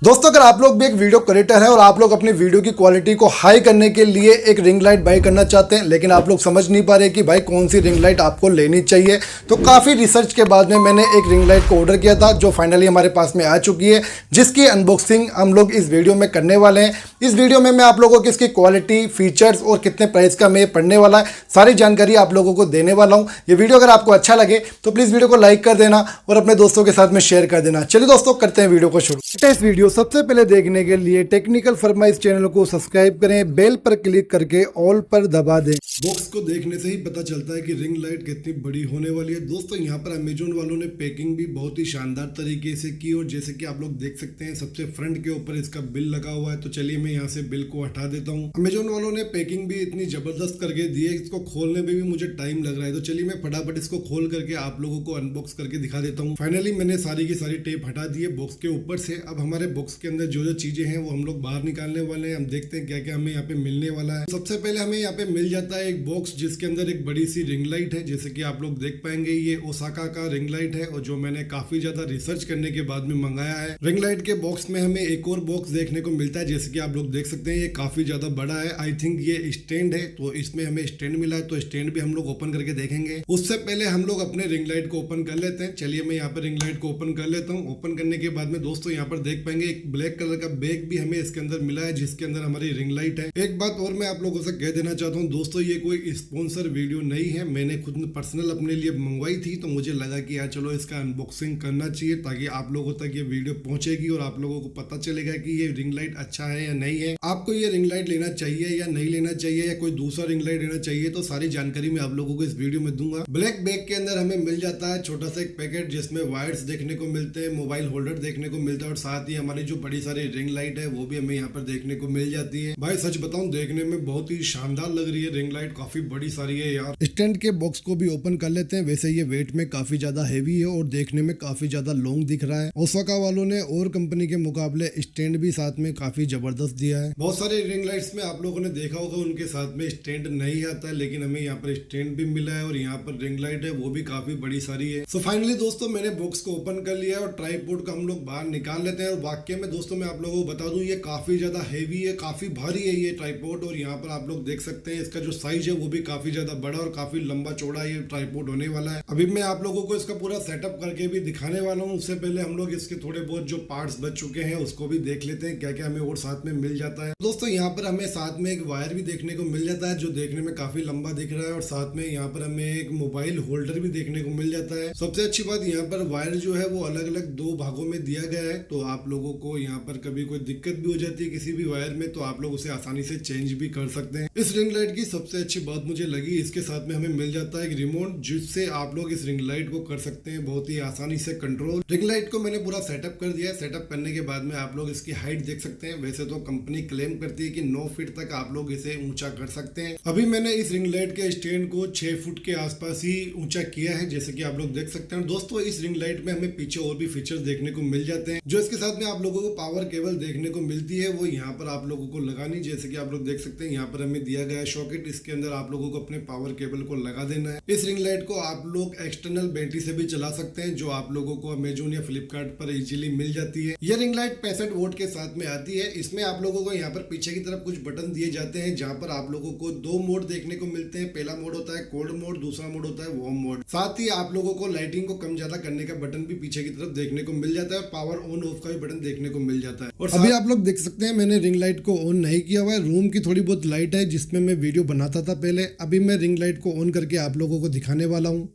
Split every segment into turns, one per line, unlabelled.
दोस्तों अगर आप लोग भी एक वीडियो क्रिएटर हैं और आप लोग अपनी वीडियो की क्वालिटी को हाई करने के लिए एक रिंग लाइट बाय करना चाहते हैं, लेकिन आप लोग समझ नहीं पा रहे कि भाई कौन सी रिंग लाइट आपको लेनी चाहिए, तो काफ़ी रिसर्च के बाद में मैंने एक रिंग लाइट को ऑर्डर किया था जो फाइनली हमारे पास में आ चुकी है, जिसकी अनबॉक्सिंग हम लोग इस वीडियो में करने वाले हैं। इस वीडियो में मैं आप लोगों को इसकी क्वालिटी, फीचर्स और कितने प्राइस का मैं पड़ने वाला है सारी जानकारी आप लोगों को देने वाला हूँ। ये वीडियो अगर आपको अच्छा लगे तो प्लीज़ वीडियो को लाइक कर देना और अपने दोस्तों के साथ में शेयर कर देना। चलिए दोस्तों करते हैं वीडियो को शुरू। इस वीडियो सबसे पहले देखने के लिए टेक्निकल फरमाइश चैनल को सब्सक्राइब करें, बेल पर क्लिक करके ऑल पर दबा दें। बॉक्स को देखने से ही पता चलता है कि रिंग लाइट कितनी बड़ी होने वाली है। दोस्तों यहाँ पर अमेजोन वालों ने पैकिंग भी बहुत ही शानदार तरीके से की और जैसे कि आप लोग देख सकते हैं सबसे फ्रंट के ऊपर इसका बिल लगा हुआ है। तो चलिए मैं यहाँ से बिल को हटा देता हूँ। अमेजोन वालों ने पैकिंग भी इतनी जबरदस्त करके दी है, इसको खोलने में भी मुझे टाइम लग रहा है। तो चलिए मैं फटाफट इसको खोल करके आप लोगों को अनबॉक्स करके दिखा देता हूँ। फाइनली मैंने सारी की सारी टेप हटा दी है बॉक्स के ऊपर से। अब हमारे बॉक्स के अंदर जो जो चीजें हैं वो हम लोग बाहर निकालने वाले हैं। हम देखते हैं क्या क्या हमें यहाँ पे मिलने वाला है। सबसे पहले हमें यहाँ पे मिल जाता है एक बॉक्स जिसके अंदर एक बड़ी सी रिंग लाइट है। जैसे कि आप लोग देख पाएंगे ये ओसाका का रिंग लाइट है और जो मैंने काफी ज्यादा रिसर्च करने के बाद में मंगाया है। रिंग लाइट के बॉक्स में हमें एक और बॉक्स देखने को मिलता है। जैसे कि आप लोग देख सकते हैं ये काफी ज्यादा बड़ा है। आई थिंक ये स्टैंड है, तो इसमें हमें स्टैंड मिला है, तो स्टैंड भी हम लोग ओपन करके देखेंगे। उससे पहले हम लोग अपने रिंग लाइट को ओपन कर लेते हैं। चलिए मैं यहाँ पर रिंग लाइट को ओपन कर लेता हूँ। ओपन करने के बाद में दोस्तों यहाँ पर देख पाएंगे एक ब्लैक कलर का बैग भी हमें इसके अंदर मिला है जिसके अंदर हमारी रिंग लाइट है। एक बात और मैं आप लोगों से कह देना चाहता हूँ दोस्तों, ये कोई स्पॉन्सर वीडियो नहीं है, मैंने खुद पर्सनल अपने लिए मंगवाई थी। तो मुझे लगा कि यार चलो इसका अनबॉक्सिंग करना चाहिए ताकि आप लोगों तक ये वीडियो पहुंचेगी और आप लोगों को पता चलेगा कि ये रिंग लाइट अच्छा है या नहीं है, आपको ये रिंग लाइट लेना चाहिए या नहीं लेना चाहिए, या कोई दूसरा रिंग लाइट लेना चाहिए। तो सारी जानकारी मैं आप लोगों को इस वीडियो में दूंगा। ब्लैक बैग के अंदर हमें मिल जाता है छोटा सा एक पैकेट जिसमें वायर्स देखने को मिलते हैं, मोबाइल होल्डर देखने को मिलता है और साथ ही हमारी जो बड़ी सारी रिंग लाइट है वो भी हमें यहाँ पर देखने को मिल जाती है। भाई सच बताऊं देखने में बहुत ही शानदार लग रही है रिंग लाइट, काफी बड़ी सारी है यार। स्टैंड के बॉक्स को भी ओपन कर लेते हैं। वैसे ये वेट में काफी ज्यादा हेवी है और देखने में काफी ज्यादा लॉन्ग दिख रहा है। ओसाका वालों ने और कंपनी के मुकाबले स्टैंड भी साथ में काफी जबरदस्त दिया है। बहुत सारे रिंग लाइट्स में आप लोगों ने देखा होगा उनके साथ में स्टैंड नहीं आता है, लेकिन हमें यहाँ पर स्टैंड भी मिला है और यहाँ पर रिंग लाइट है वो भी काफी बड़ी सारी है। सो फाइनली दोस्तों मैंने बॉक्स को ओपन कर लिया है और ट्राइपॉड को हम लोग बाहर निकाल लेते हैं। और वाकई में दोस्तों मैं आप लोगों को बता दूं ये काफी ज्यादा हेवी है, काफी भारी है ये ट्राइपॉड। और यहाँ पर आप लोग देख सकते हैं इसका जो साइज है वो भी काफी ज्यादा बड़ा और काफी लंबा चौड़ा ये ट्राइपॉड होने वाला है। अभी मैं आप लोगों को इसका पूरा सेटअप करके भी दिखाने वाला हूँ। उससे पहले हम लोग इसके थोड़े बहुत जो पार्ट्स बच चुके हैं उसको भी देख लेते हैं क्या क्या हमें और साथ में मिल जाता है। दोस्तों यहाँ पर हमें साथ में एक वायर भी देखने को मिल जाता है जो देखने में काफी लंबा दिख रहा है और साथ में यहाँ पर हमें एक मोबाइल होल्डर भी देखने को मिल जाता है। सबसे अच्छी बात यहाँ पर वायर जो है वो अलग अलग दो भागों में दिया गया है, तो आप लोगों को यहाँ पर कभी कोई दिक्कत भी हो जाती है किसी भी वायर में तो आप लोग उसे आसानी से चेंज भी कर सकते हैं। इस रिंग लाइट की सबसे अच्छी बात मुझे लगी इसके साथ में हमें मिल जाता है एक रिमोट जिससे आप लोग इस रिंग लाइट को कर सकते हैं बहुत ही आसानी से कंट्रोल। रिंग लाइट को मैंने पूरा सेटअप कर दिया है। सेटअप करने के बाद में आप लोग इसकी हाइट देख सकते हैं। वैसे तो कंपनी क्लेम करती है कि 9 फीट तक आप लोग इसे ऊंचा कर सकते हैं। अभी मैंने इस रिंग लाइट के स्टैंड को 6 फुट के आसपास ही ऊंचा किया है जैसे कि आप लोग देख सकते हैं। दोस्तों इस रिंग लाइट में हमें पीछे और भी फीचर्स देखने को मिल जाते हैं। जो इसके साथ में आप लोगों को पावर केबल देखने को मिलती है वो यहाँ पर आप लोगों को लगानी, जैसे कि आप लोग देख सकते हैं यहाँ पर हमें दिया गया है सॉकेट, इसके अंदर आप लोगों को अपने पावर केबल को लगा देना है। इस रिंग लाइट को आप लोग एक्सटर्नल बैटरी से भी चला सकते हैं जो आप लोगों को अमेजोन या फ्लिपकार्ट पर इजीली मिल जाती है। यह रिंग लाइट 65 वोल्ट के साथ में आती है। इसमें आप लोगों को यहाँ पर पीछे की तरफ कुछ बटन दिए जाते हैं जहाँ पर आप लोगों को 2 मोड देखने को मिलते हैं। पहला मोड होता है कोल्ड मोड, दूसरा मोड होता है वार्म मोड। साथ ही आप लोगों को लाइटिंग को कम ज्यादा करने का बटन भी पीछे की तरफ देखने को मिल जाता है और पावर ऑन ऑफ का भी बटन देखने को मिल जाता है। और अभी आप लोग देख सकते हैं मैंने रिंग लाइट को ऑन नहीं किया हुआ है। रूम की थोड़ी बहुत लाइट है जिसमें मैं वीडियो बनाता था पहले। अभी मैं रिंग लाइट को ऑन करके आप लोगों को दिखाने वाला हूँ।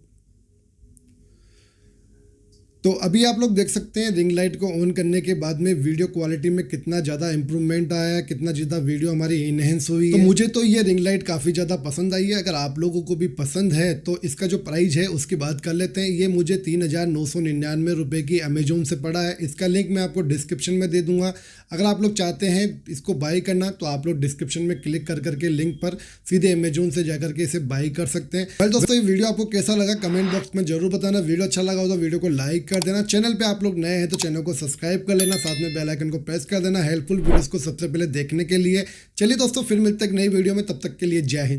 तो अभी आप लोग देख सकते हैं रिंग लाइट को ऑन करने के बाद में वीडियो क्वालिटी में कितना ज़्यादा इंप्रूवमेंट आया है, कितना ज़्यादा वीडियो हमारी इनहेंस हुई है। तो मुझे तो ये रिंग लाइट काफ़ी ज़्यादा पसंद आई है। अगर आप लोगों को भी पसंद है तो इसका जो प्राइस है उसकी बात कर लेते हैं। ये मुझे 3,999 रुपये की अमेजोन से पड़ा है। इसका लिंक मैं आपको डिस्क्रिप्शन में दे दूंगा। अगर आप लोग चाहते हैं इसको बाई करना तो आप लोग डिस्क्रिप्शन में क्लिक कर करके लिंक पर सीधे अमेजोन से जाकर के इसे बाई कर सकते हैं। वेल दोस्तों ये वीडियो आपको कैसा लगा कमेंट बॉक्स में जरूर बताना। वीडियो अच्छा लगा हो तो वीडियो को लाइक कर देना। चैनल पे आप लोग नए हैं तो चैनल को सब्सक्राइब कर लेना, साथ में बेल आइकन को प्रेस कर देना हेल्पफुल वीडियोस को सबसे पहले देखने के लिए। चलिए दोस्तों फिर मिलते हैं एक नई वीडियो में, तब तक के लिए जय हिंद।